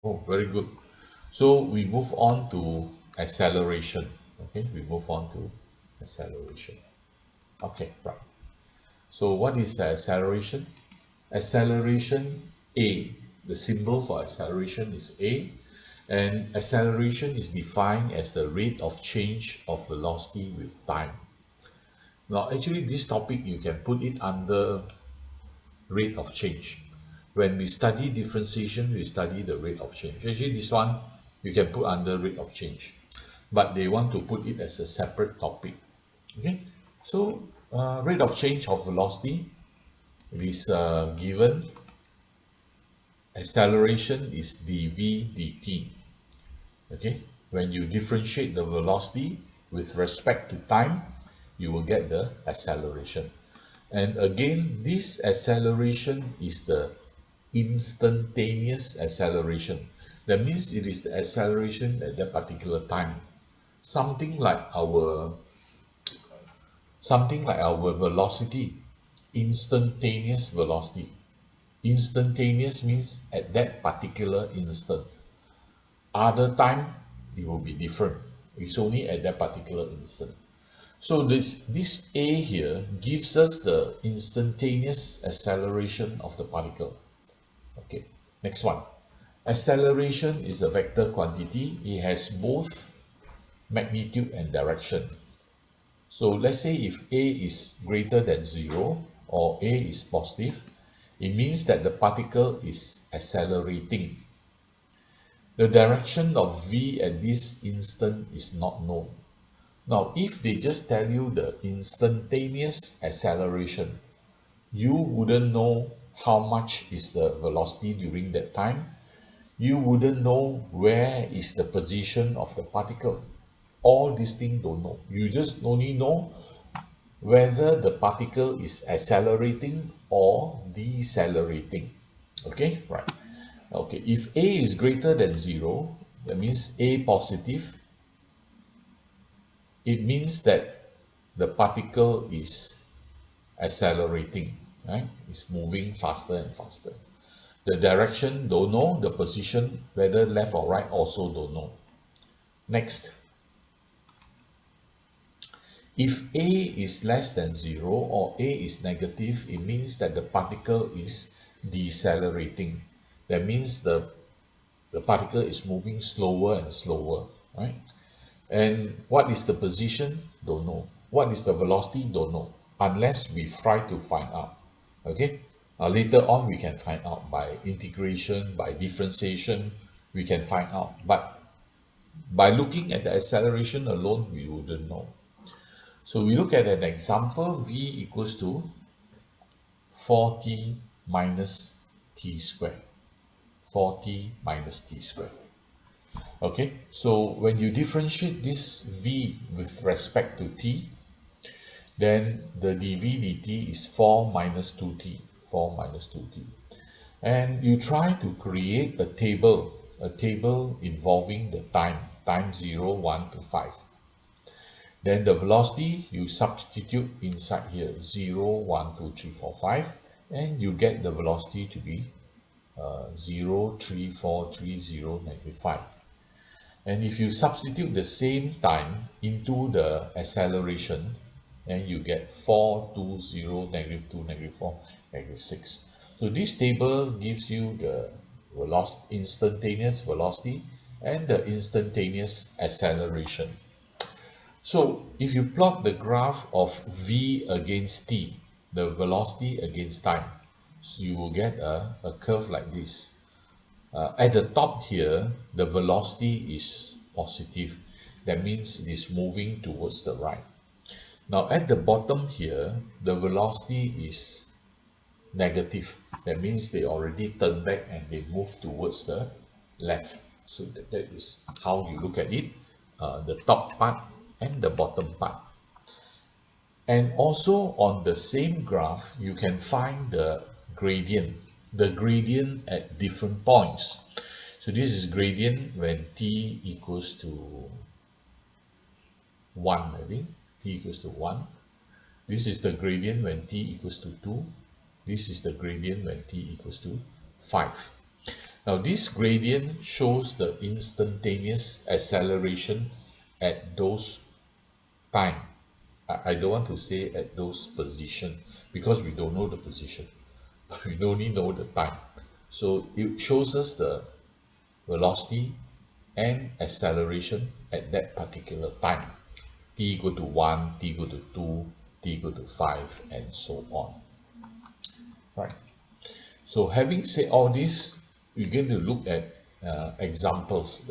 Oh, very good. So we move on to acceleration. Okay, we move on to acceleration. Okay, right. So what is the acceleration? Acceleration A. The symbol for acceleration is A, and acceleration is defined as the rate of change of velocity with time. Now, actually, this topic you can put it under rate of change. When we study differentiation, we study the rate of change. Actually, this one you can put under rate of change, but they want to put it as a separate topic. Okay, so rate of change of velocity is given. Acceleration is dv dt. Okay, when you differentiate the velocity with respect to time, you will get the acceleration. And again, this acceleration is the instantaneous acceleration. That means it is the acceleration at that particular time. Something like our something like our velocity, instantaneous velocity. Instantaneous means at that particular instant. Other time it will be different. It's only at that particular instant. So this A here gives us the instantaneous acceleration of the particle. Okay, next one. Acceleration is a vector quantity. It has both magnitude and direction. So let's say if A is greater than 0 or A is positive, it means that the particle is accelerating. The direction of V at this instant is not known. Now, if they just tell you the instantaneous acceleration, you wouldn't know how much is the velocity during that time. You wouldn't know where is the position of the particle. All these things don't know. You just only know whether the particle is accelerating or decelerating. Okay, right. Okay, if A is greater than 0, that means A positive, it means that the particle is accelerating, right? It's moving faster and faster. The direction, don't know. The position, whether left or right, also don't know. Next, if A is less than 0 or A is negative, it means that the particle is decelerating. That means the particle is moving slower and slower, right? And what is the position? Don't know. What is the velocity? Don't know. Unless we try to find out. Okay? Later on, we can find out by integration, by differentiation, we can find out. But by looking at the acceleration alone, we wouldn't know. So we look at an example, v equals to 4t minus t squared. 4t minus t squared. Okay, so when you differentiate this v with respect to t, then the dv dt is 4 minus 2t, 4 minus 2t. And you try to create a table involving the time 0, 1 to 5. Then the velocity, you substitute inside here 0, 1, 2, 3, 4, 5, and you get the velocity to be 0, 3, 4, 3, 0, negative 5. And if you substitute the same time into the acceleration, then you get 4, 2, 0, negative 2, negative 4, negative 6. So this table gives you the velocity, instantaneous velocity and the instantaneous acceleration. So if you plot the graph of v against t, the velocity against time, so you will get a curve like this. At the top here, the velocity is positive. That means it is moving towards the right. Now at the bottom here, the velocity is negative. That means they already turn back and they move towards the left. So that is how you look at it, the top part and the bottom part. And also on the same graph, you can find the gradient at different points. So this is gradient when t equals to 1, I think. T equals to 1. This is the gradient when t equals to 2. This is the gradient when t equals to 5. Now, this gradient shows the instantaneous acceleration at those time. I don't want to say at those position because we don't know the position. We only know the time. So it shows us the velocity and acceleration at that particular time. T equal to 1, t equal to 2, t equal to 5, and so on. Right. So having said all this, we're going to look at examples.